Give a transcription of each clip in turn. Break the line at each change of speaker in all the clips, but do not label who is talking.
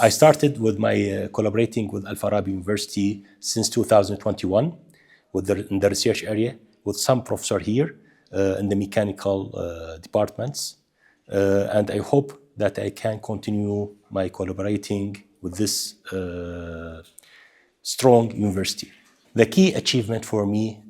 I started with my collaborating with Al-Farabi University since 2021 in the research area with some professor here in the mechanical departments. And I hope that I can continue my collaborating with this strong university. The key achievement for me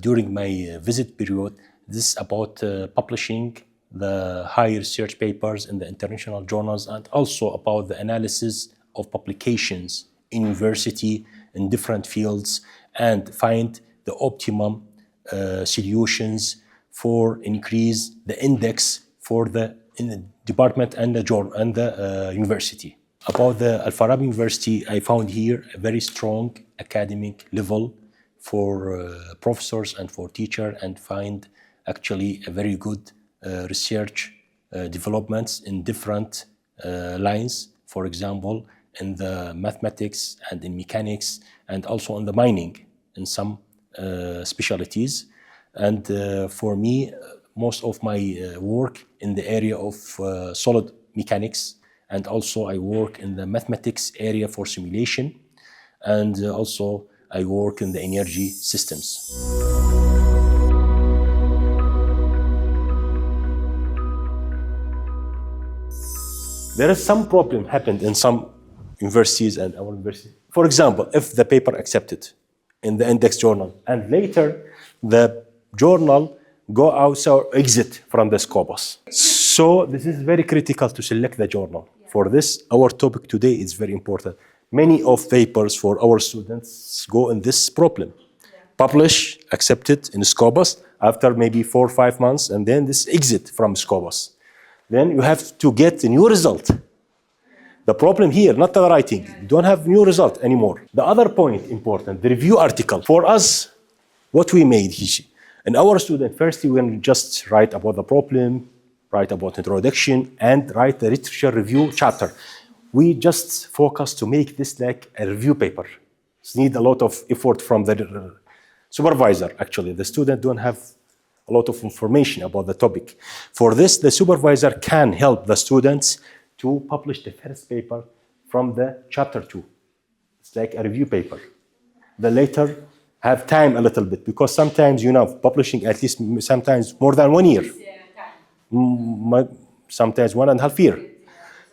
during my visit period is about publishing the high research papers in the international journals, and also about the analysis of publications in university in different fields, and find the optimum solutions for increase the index for the department and the university. About the Al-Farabi University, I found here a very strong academic level for professors and for teachers, and find actually a very good research developments in different lines, for example, in the mathematics and in mechanics, and also in the mining in some specialties. And for me, most of my work in the area of solid mechanics, and also I work in the mathematics area for simulation, and also I work in the energy systems. There is some problem happened in some universities and our university. For example, if the paper accepted in the index journal, and later the journal go out or exit from the Scopus. So this is very critical to select the journal. For this, our topic today is very important. Many of papers for our students go in this problem. Publish, accepted in Scopus after maybe 4 or 5 months, and then this exit from Scopus. Then you have to get a new result. The problem here, not the writing, you don't have new result anymore. The other point important, the review article. For us, what we made in our student, first we will just write about the problem, write about introduction, and write the literature review chapter. We just focus to make this like a review paper. It needs a lot of effort from the supervisor, actually. The student don't have a lot of information about the topic. For this, the supervisor can help the students to publish the first paper from the chapter 2. It's like a review paper. The later have time a little bit, because sometimes, publishing at least sometimes more than 1 year. Sometimes 1.5 years.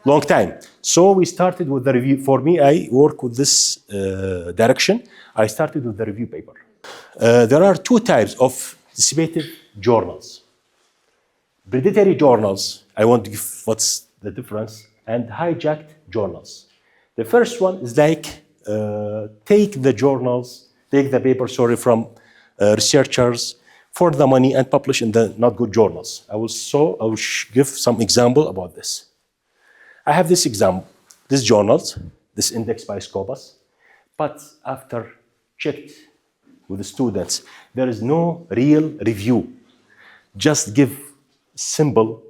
Long time. So we started with the review. For me, I work with this direction. I started with the review paper. There are 2 types of dissipative journals. Predatory journals, I want to give what's the difference, and hijacked journals. The first one is like take the paper from researchers for the money and publish in the not good journals. I will give some example about this. I have this example, this journals, this index by Scopus, but after checked with the students, there is no real review. Just give simple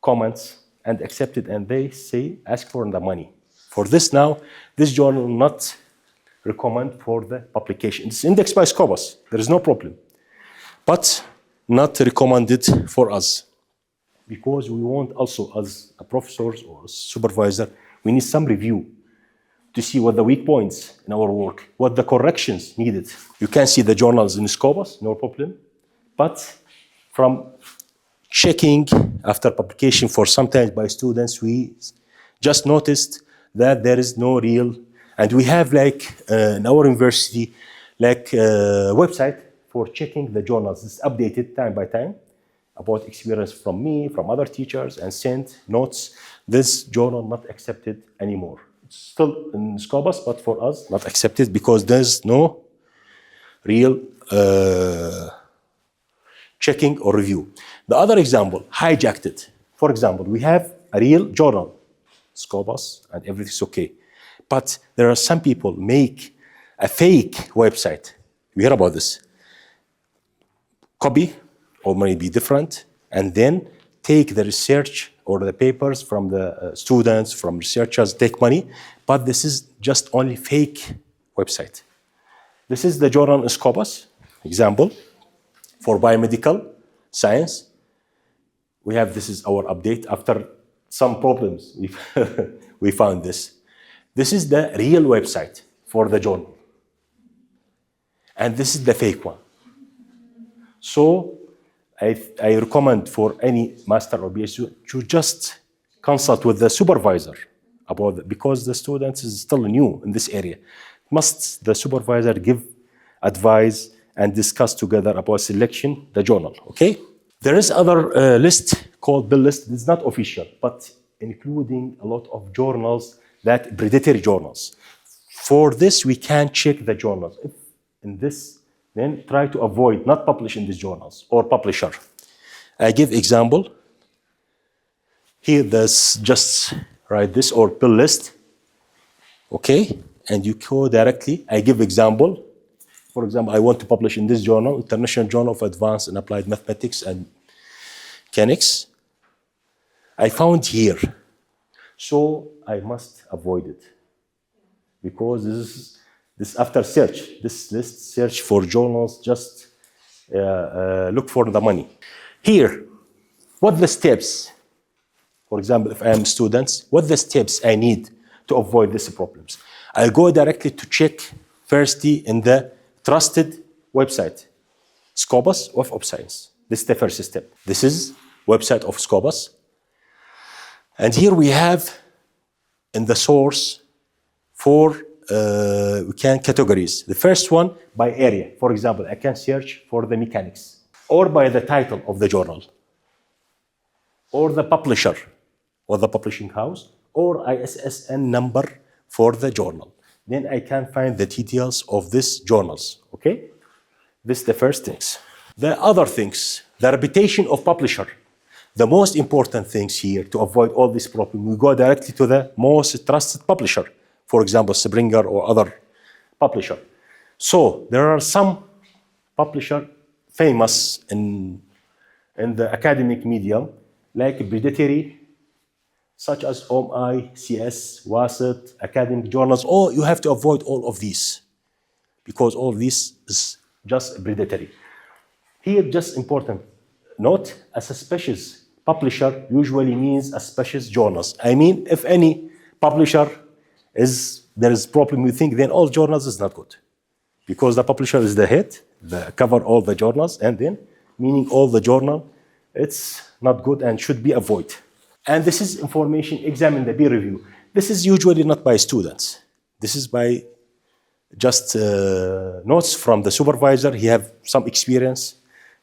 comments and accept it, and they say, ask for the money. For this now, this journal not recommend for the publication. It's indexed by Scopus, there is no problem, but not recommended for us. Because we want also, as a professors or a supervisor, we need some review to see what the weak points in our work, what the corrections needed. You can see the journals in Scopus, no problem. But from checking after publication for sometimes by students, we just noticed that there is no real, and we have in our university, website for checking the journals. It's updated time by time about experience from me, from other teachers, and sent notes. This journal not accepted anymore. It's still in Scopus, but for us, not accepted because there's no real checking or review. The other example, hijacked it. For example, we have a real journal, Scopus, and everything's okay. But there are some people make a fake website. We hear about this. Copy, or maybe different, and then take the research or the papers from the students, from researchers, take money, but this is just only fake website. This is the journal in Scopus, example, for biomedical science. We have, this is our update after some problems. We found this. This is the real website for the journal. And this is the fake one. So I recommend for any master or PhD to just consult with the supervisor about it, because the student is still new in this area. Must the supervisor give advice and discuss together about selection the journal, okay? There is other list called bill list. It's not official, but including a lot of journals, that predatory journals. For this, we can check the journals. If in this, then try to avoid not publish in these journals or publisher. I give example. Here, there's just write this or bill list, okay? And you go directly. I give example. For example, I want to publish in this journal, International Journal of Advanced and Applied Mathematics and Mechanics. I found here, so I must avoid it, because this after search, this list search for journals, just look for the money. Here, what the steps? For example, if I am students, what the steps I need to avoid these problems? I go directly to check firstly in the trusted website, Scopus of Science. This is the first step. This is website of Scopus. And here we have in the source four we can categories. The first one by area. For example, I can search for the mechanics, or by the title of the journal, or the publisher, or the publishing house, or ISSN number for the journal. Then I can find the details of these journals, okay? This is the first things. The other things, the reputation of publisher. The most important things here to avoid all this problem, we go directly to the most trusted publisher. For example, Springer or other publisher. So there are some publisher famous in the academic medium, like predatory, such as OMI, CS, WASET, academic journals. Oh, you have to avoid all of these, because all this is just predatory. Here, just important note, a suspicious publisher usually means a suspicious journals. I mean, if any publisher there is problem, you think, then all journals is not good, because the publisher is the head, cover all the journals, and then meaning all the journal, it's not good and should be avoided. And this is information, examine the peer review. This is usually not by students. This is by just notes from the supervisor. He have some experience,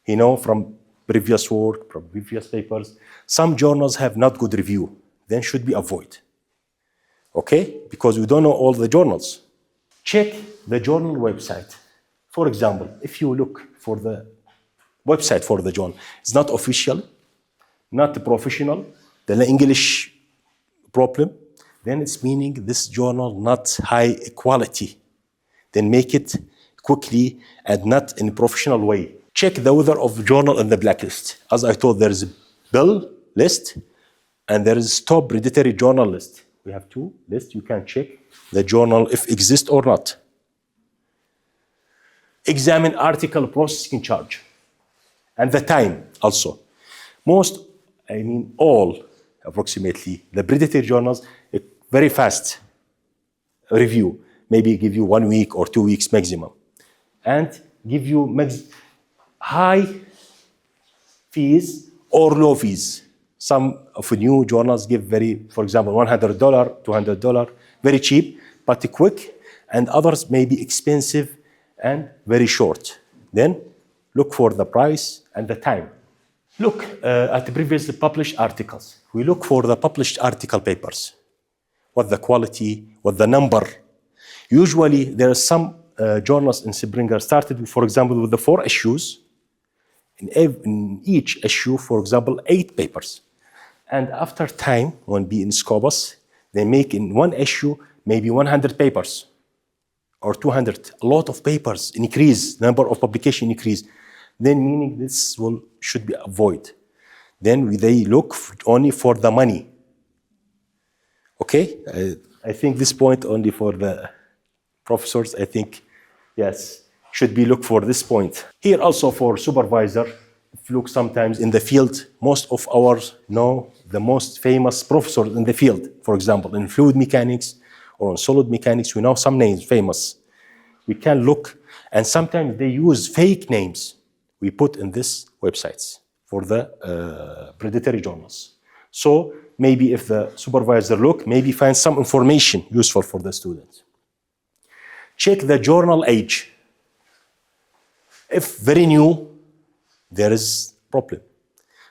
he know from previous work, from previous papers. Some journals have not good review, then should be avoided. Okay, because we don't know all the journals. Check the journal website. For example, if you look for the website for the journal, it's not official, not professional, the English problem, then it's meaning this journal not high quality. Then make it quickly and not in a professional way. Check the whether of the journal in the blacklist. As I told, there is a bill list and there is stop predatory journal list. We have two lists. You can check the journal if exist or not. Examine article processing charge and the time also. Most, I mean all, approximately, the predatory journals, a very fast review, maybe give you 1 week or 2 weeks maximum, and give you high fees or low fees. Some of new journals give very, for example, $100, $200, very cheap, but quick, and others may be expensive and very short. Then look for the price and the time. Look at the previously published articles. We look for the published article papers. What the quality, what the number. Usually there are some journals in Springer started, for example, with the 4 issues. In each issue, for example, 8 papers. And after time, when be in Scopus, they make in one issue maybe 100 papers or 200. A lot of papers increase, number of publication increase. Then meaning this should be avoided. Then they look only for the money. Okay, I think this point only for the professors. I think yes, should be look for this point. Here also for supervisor, if you look sometimes in the field, most of ours know the most famous professors in the field. For example, in fluid mechanics or on solid mechanics. We know some names famous. We can look, and sometimes they use fake names we put in these websites for the predatory journals. So maybe if the supervisor look, maybe find some information useful for the student. Check the journal age. If very new, there is problem.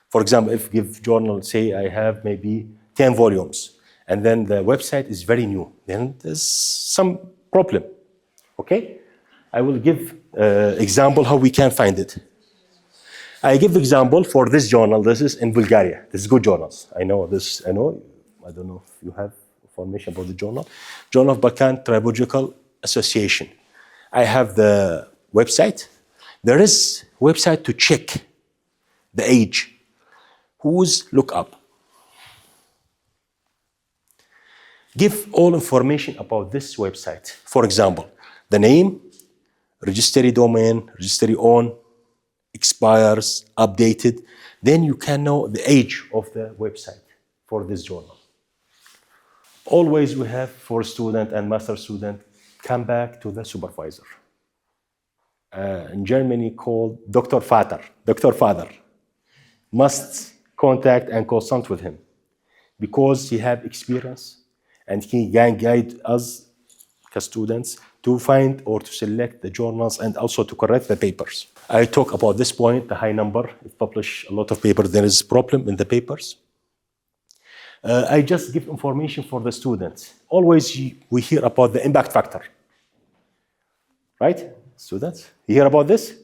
For example, if give journal, say I have maybe 10 volumes, and then the website is very new, then there's some problem, okay? I will give example how we can find it. I give example for this journal. This is in Bulgaria. This is good journals. I know this, I don't know if you have information about the journal. Journal of Balkan Tribological Association. I have the website. There is website to check the age. Who's look up. Give all information about this website. For example, the name, registry domain, registry on, expires, updated. Then you can know the age of the website for this journal. Always we have for student and master student, come back to the supervisor. In Germany called Dr. Vater. Dr. Father must contact and consult with him because he have experience and he can guide us as students to find or to select the journals and also to correct the papers. I talk about this point, the high number. If publish a lot of papers, there is problem in the papers. I just give information for the students. Always we hear about the impact factor. Right, students? You hear about this?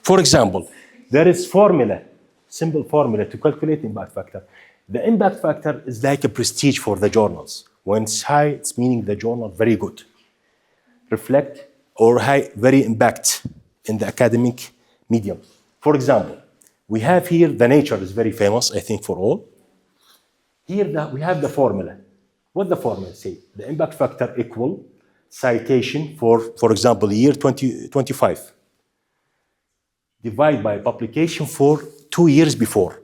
For example, there is formula, simple formula to calculate impact factor. The impact factor is like a prestige for the journals. When it's high, it's meaning the journal very good. Reflect or high, very impact in the academic medium. For example, we have here, the Nature is very famous, I think, for all. Here we have the formula. What the formula say? The impact factor equal citation for example, year 2025. Divide by publication for 2 years before.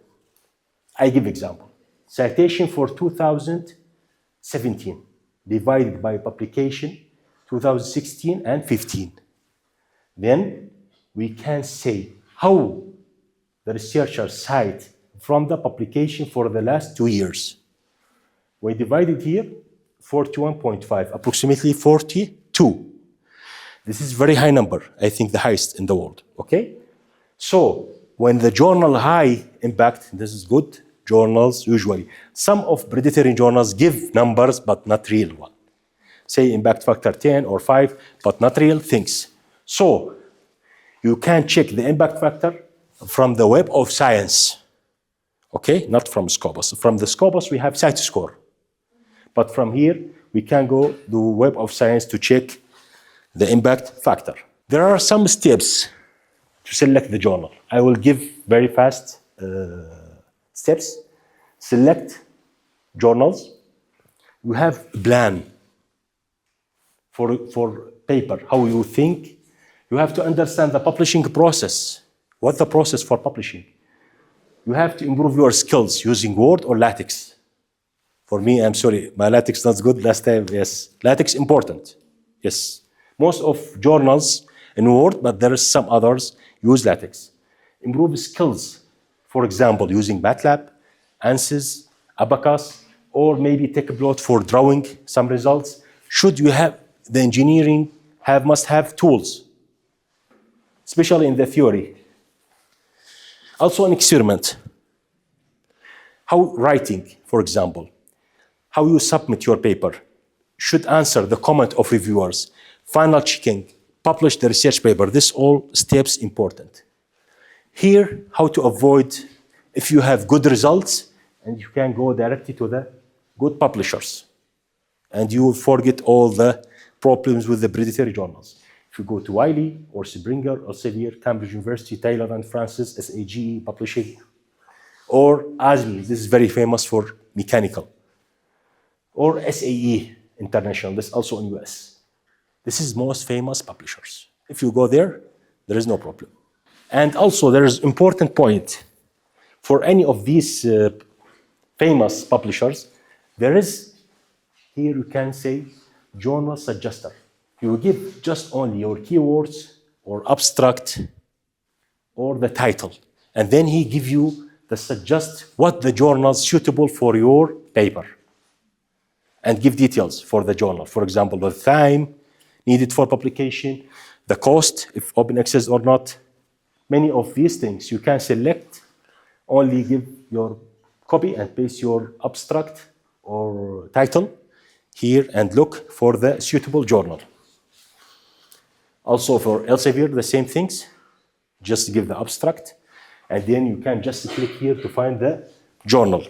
I give example. Citation for 2017 divided by publication 2016 and 15. Then we can say how the researcher cite from the publication for the last 2 years. We divided here 41.5, approximately 42. This is very high number, I think the highest in the world, okay? So when the journal high impact, this is good journals usually. Some of predatory journals give numbers, but not real one. Say impact factor 10 or 5, but not real things. So you can check the impact factor from the Web of Science, okay? Not from Scopus. From the Scopus, we have CiteScore. But from here, we can go to Web of Science to check the impact factor. There are some steps to select the journal. I will give very fast steps. Select journals. You have a plan for paper, how you think. You have to understand the publishing process. What's the process for publishing? You have to improve your skills using Word or LaTeX. For me, I'm sorry, my LaTeX not good last time, yes. LaTeX important, yes. Most of journals in Word, but there is some others use LaTeX. Improve skills, for example, using MATLAB, ANSYS, Abacus, or maybe take a plot for drawing some results. Should you have the engineering, must have tools, especially in the theory. Also an experiment. How writing, for example, how you submit your paper should answer the comment of reviewers, final checking, publish the research paper. This all steps important. Here, how to avoid if you have good results and you can go directly to the good publishers and you will forget all the problems with the predatory journals. If you go to Wiley or Springer or Elsevier, Cambridge University, Taylor and Francis, SAGE Publishing, or ASME, this is very famous for mechanical, or SAE International, this is also in US. This is most famous publishers. If you go there, there is no problem. And also there is important point for any of these famous publishers, there is, here you can say, journal suggester. You give just only your keywords or abstract or the title, and then he give you the suggest what the journal is suitable for your paper and give details for the journal. For example, the time needed for publication, the cost, if open access or not. Many of these things you can select, only give your copy and paste your abstract or title here and look for the suitable journal. Also for Elsevier, the same things. Just give the abstract, and then you can just click here to find the journal.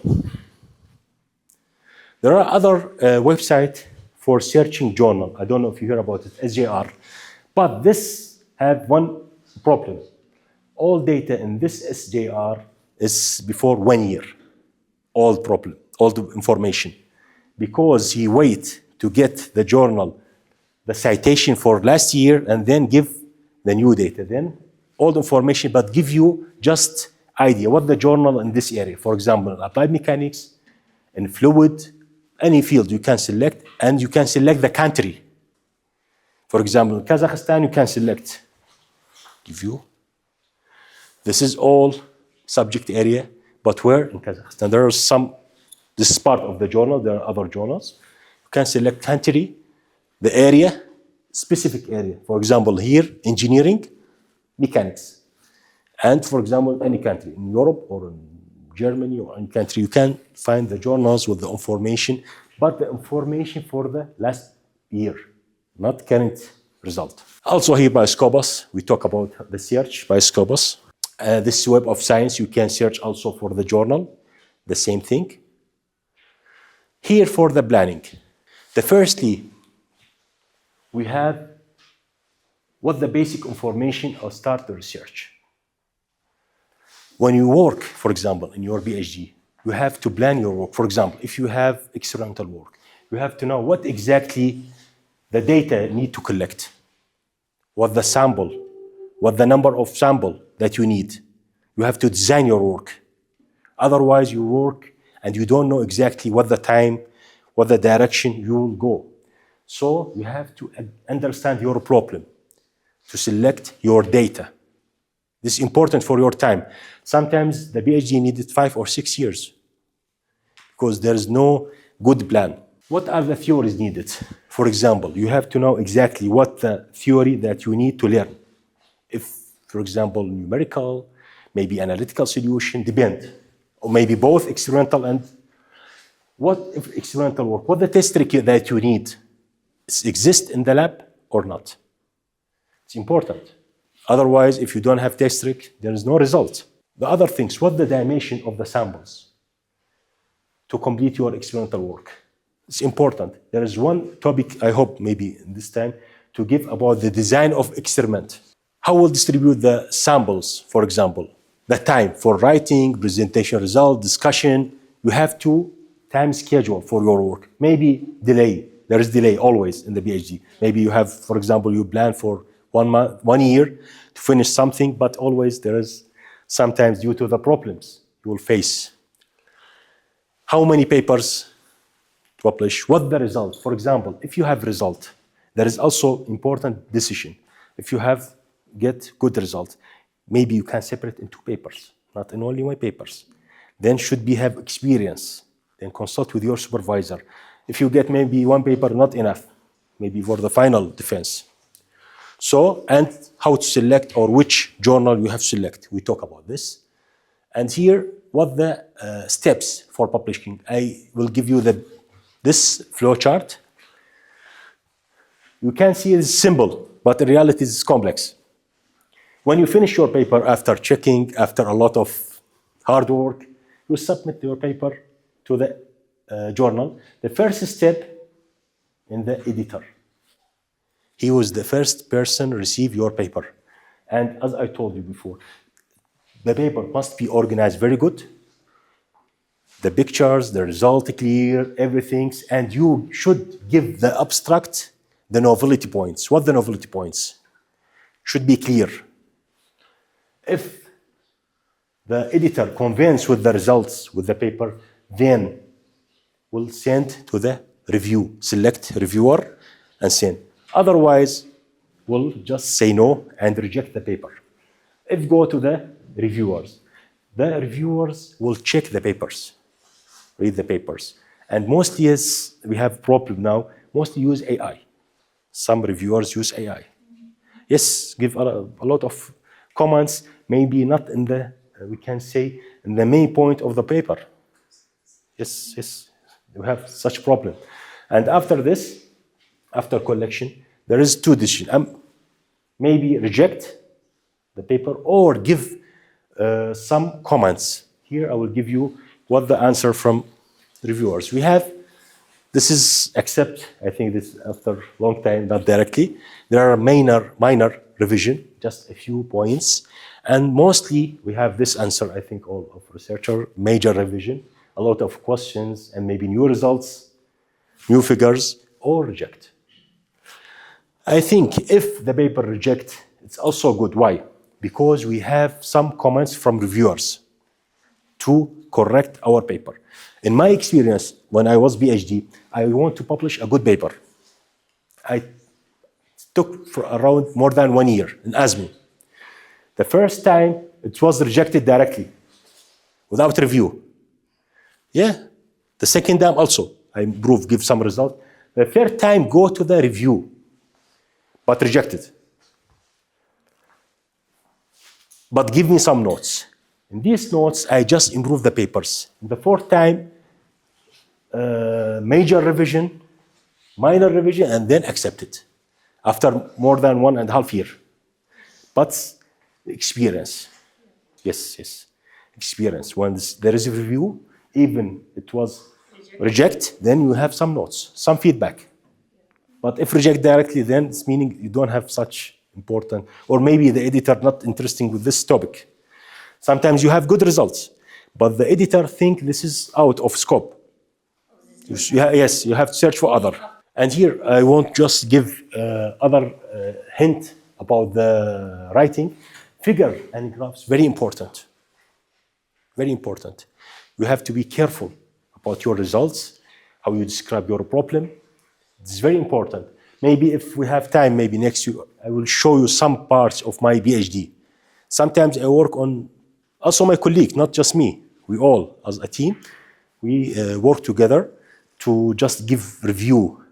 There are other websites for searching journal. I don't know if you hear about it, SJR. But this have one problem. All data in this SJR is before 1 year. All the information. Because he wait to get the journal, the citation for last year, and then give the new data. Then all the information, but give you just idea what the journal in this area. For example, applied mechanics, in fluid, any field you can select, and you can select the country. For example, in Kazakhstan, you can select, give you. This is all subject area, but where in Kazakhstan? There are some, this is part of the journal, there are other journals. You can select country, the area, specific area. For example, here, engineering, mechanics. And for example, any country, in Europe or in Germany or any country, you can find the journals with the information, but the information for the last year, not current result. Also here by Scopus, we talk about the search by Scopus. This Web of Science, you can search also for the journal, the same thing. Here for the planning. Firstly, we have what the basic information or start the research. When you work, for example, in your PhD, you have to plan your work. For example, if you have experimental work, you have to know what exactly the data need to collect, what the sample, what the number of sample that you need. You have to design your work. Otherwise, you work and you don't know exactly what the time, what the direction you will go. So you have to understand your problem to select your data. This is important for your time. Sometimes the PhD needed 5 or 6 years because there is no good plan. What are the theories needed? For example, you have to know exactly what the theory that you need to learn. If, for example, numerical, maybe analytical solution, depend. Or maybe both experimental and what if experimental work, what the test trick that you need exist in the lab or not. It's important. Otherwise, if you don't have test trick, there is no result. The other things, what the dimension of the samples to complete your experimental work. It's important. There is one topic, I hope maybe this time, to give about the design of experiment. How we'll distribute the samples, for example, the time for writing, presentation result, discussion. You have to time schedule for your work. Maybe delay. There is delay always in the PhD. Maybe you have, for example, you plan for 1 month, 1 year to finish something, but always there is sometimes due to the problems you will face. How many papers to publish? What the result? For example, if you have result, there is also important decision. If you have get good result, maybe you can separate in 2 papers, not in only 1 papers. Then should be have experience. Then consult with your supervisor. If you get maybe 1 paper, not enough, maybe for the final defense. So, and how to select or which journal you have to select. We talk about this. And here, what the steps for publishing. I will give you this flow chart. You can see it's simple, but in reality it's complex. When you finish your paper after checking, after a lot of hard work, you submit your paper to the journal. The first step in the editor. He was the first person to receive your paper. And as I told you before, the paper must be organized very good. The pictures, the result clear, everything. And you should give the abstract the novelty points. What the novelty points? Should be clear. If the editor convinced with the results with the paper, then we'll send to the review. Select reviewer and send. Otherwise, we'll just say no and reject the paper. If go to the reviewers will check the papers, read the papers. And mostly, yes, we have problem now, mostly use AI. Some reviewers use AI. Yes, give a lot of comments, maybe not in the, we can say, in the main point of the paper. Yes, we have such problem. And after this, after collection, there is two decisions. Maybe reject the paper or give some comments. Here I will give you what the answer from reviewers. We have, this is except, I think this after a long time, not directly. There are minor revision, just a few points. And mostly we have this answer, I think all of researcher, major revision, a lot of questions and maybe new results, new figures, or reject. I think if the paper reject, it's also good. Why? Because we have some comments from reviewers to correct our paper. In my experience, when I was PhD, I want to publish a good paper. I took for around more than 1 year in ASME. The first time, it was rejected directly, without review. Yeah, the second time also, I improved, give some result. The third time, go to the review, but rejected. But give me some notes. In these notes, I just improved the papers. The fourth time, major revision, minor revision, and then accepted after more than 1.5 years. But experience, yes, experience. When there is a review, even it was reject, then you have some notes, some feedback. But if reject directly, then it's meaning you don't have such important, or maybe the editor not interesting with this topic. Sometimes you have good results, but the editor think this is out of scope. Yes, you have to search for other. And here I won't just give other hint about the writing. Figure and graphs, very important. Very important. You have to be careful about your results, how you describe your problem. It's very important. Maybe if we have time, maybe next year, I will show you some parts of my PhD. Sometimes I work on, also my colleague, not just me. We all, as a team, we work together to just give review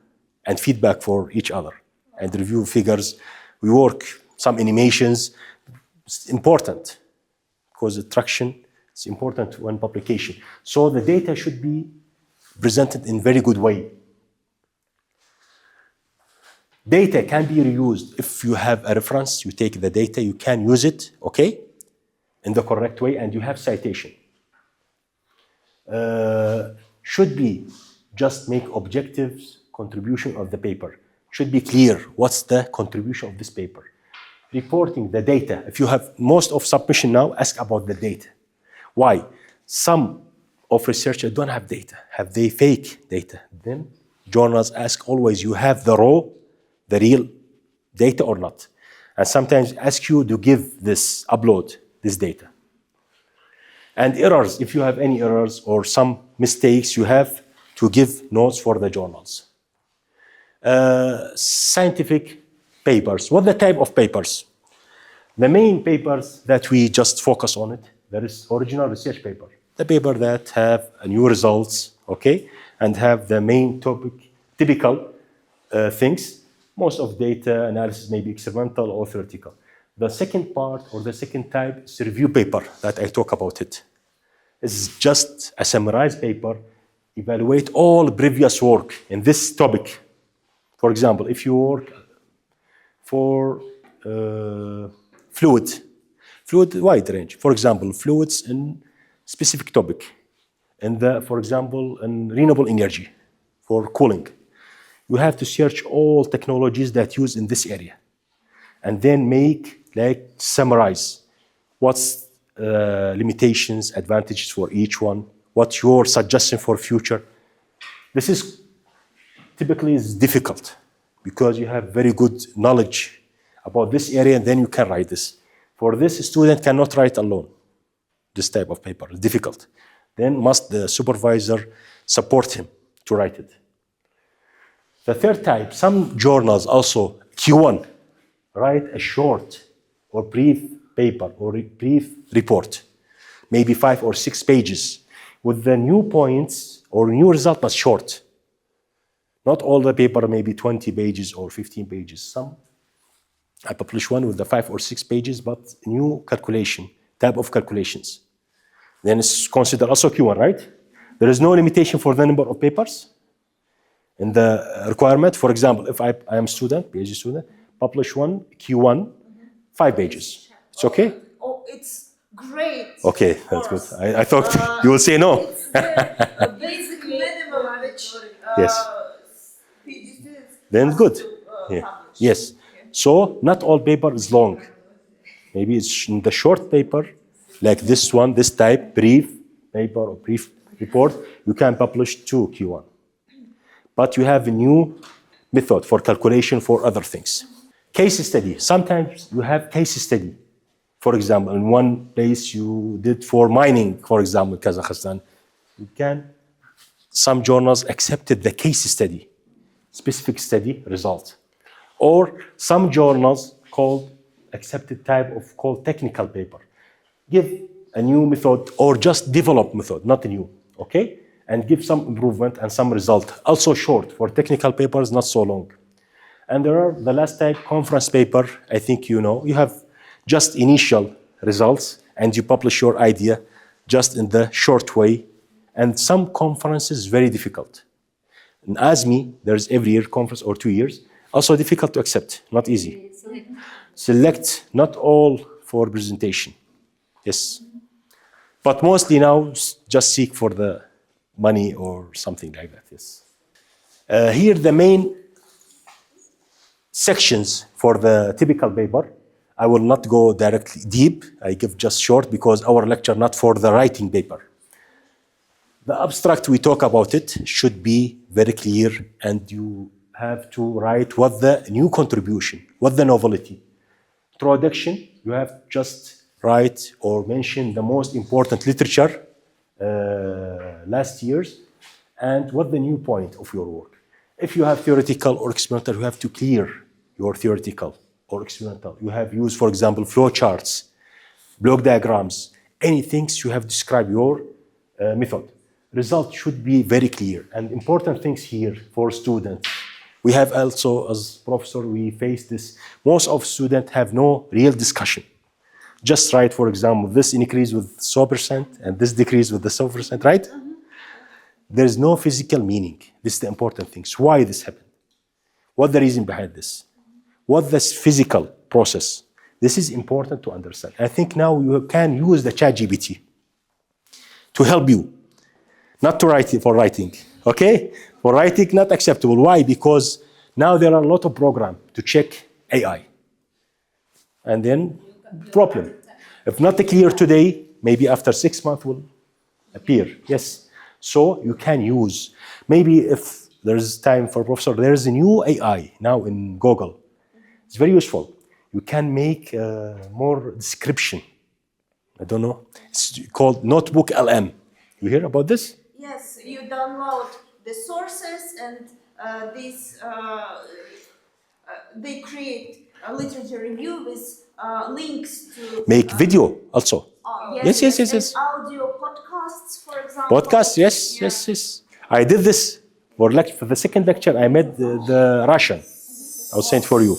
and feedback for each other and review figures. We work some animations. It's important because the traction is important when publication. So the data should be presented in very good way. Data can be reused. If you have a reference, you take the data, you can use it, okay, in the correct way, and you have citation. Should be just make objectives contribution of the paper. Should be clear what's the contribution of this paper. Reporting the data. If you have most of submission now, ask about the data. Why? Some of researchers don't have data. Have they fake data? Then journals ask always, you have the raw, the real data or not? And sometimes ask you to give this, upload this data. And errors, if you have any errors or some mistakes, you have to give notes for the journals. Scientific papers. What the type of papers? The main papers that we just focus on it, there is original research paper. The paper that have new results, okay, and have the main topic, typical things. Most of data analysis may be experimental or theoretical. The second part or the second type is review paper that I talk about it. It's just a summarized paper, evaluate all previous work in this topic. For example, if you work for fluid wide range. For example, fluids in specific topic. And for example, in renewable energy for cooling. You have to search all technologies that use in this area. And then summarize what's limitations, advantages for each one, what's your suggestion for future. This is typically is difficult because you have very good knowledge about this area and then you can write this. For this, a student cannot write alone. This type of paper is difficult. Then must the supervisor support him to write it. The third type, some journals also, Q1, write a short or brief paper or brief report, maybe 5 or 6 pages, with the new points or new result, but short. Not all the paper, maybe 20 pages or 15 pages. Some, I publish one with the 5 or 6 pages, but new calculation, type of calculations. Then it's considered also Q1, right? There is no limitation for the number of papers in the requirement. For example, if I am student, PhD student, publish one, Q1, 5 pages. It's okay?
Oh, it's great.
Okay, that's good. I thought you will say no.
It's the basic minimum which
Yes.
PhD students
Then
have
good.
to,
Yeah.
publish.
Yes. So not all paper is long. Maybe it's in the short paper, like this one, this type, brief paper or brief report, you can publish 2 Q1. But you have a new method for calculation for other things. Case study. Sometimes you have case study. For example, in one place you did for mining, for example, Kazakhstan, some journals accepted the case study, specific study result. Or some journals accepted type of called technical paper. Give a new method or just develop method, not new, okay? And give some improvement and some result. Also short, for technical papers, not so long. And there are the last type, conference paper, I think you know. You have just initial results and you publish your idea just in the short way. And some conferences very difficult. In ASME, there's every year conference or 2 years. Also difficult to accept, not easy. Select, not all for presentation. Yes. But mostly now, just seek for the money or something like that, yes. Here the main sections for the typical paper. I will not go directly deep. I give just short because our lecture not for the writing paper. The abstract, we talk about it, should be very clear and you have to write what the new contribution, what the novelty. Introduction, you have just write or mention the most important literature last year's and what the new point of your work. If you have theoretical or experimental, you have to clear your theoretical or experimental. You have used, for example, flow charts, block diagrams, anything you have described your method. Result should be very clear and important things here for students. We have also, as professor, we face this. Most of students have no real discussion. Just write, for example, this increase with so percent and this decrease with the so percent, right? Mm-hmm. There's no physical meaning. This is the important things. Why this happened? What the reason behind this? What this physical process? This is important to understand. I think now you can use the ChatGPT to help you, not to write it for writing, okay? For writing, not acceptable. Why? Because now there are a lot of programs to check AI. And then, problem. If not clear today, maybe after 6 months will appear. Yes. So you can use. Maybe if there is time for professor, there is a new AI now in Google. It's very useful. You can make more description. I don't know. It's called Notebook LM. You hear about this?
Yes, you download the sources and they create a literature review with links to...
Make video also. Yes.
Audio podcasts, for example.
Podcasts, yes. I did this for the second lecture. I made the Russian. I'll send for you.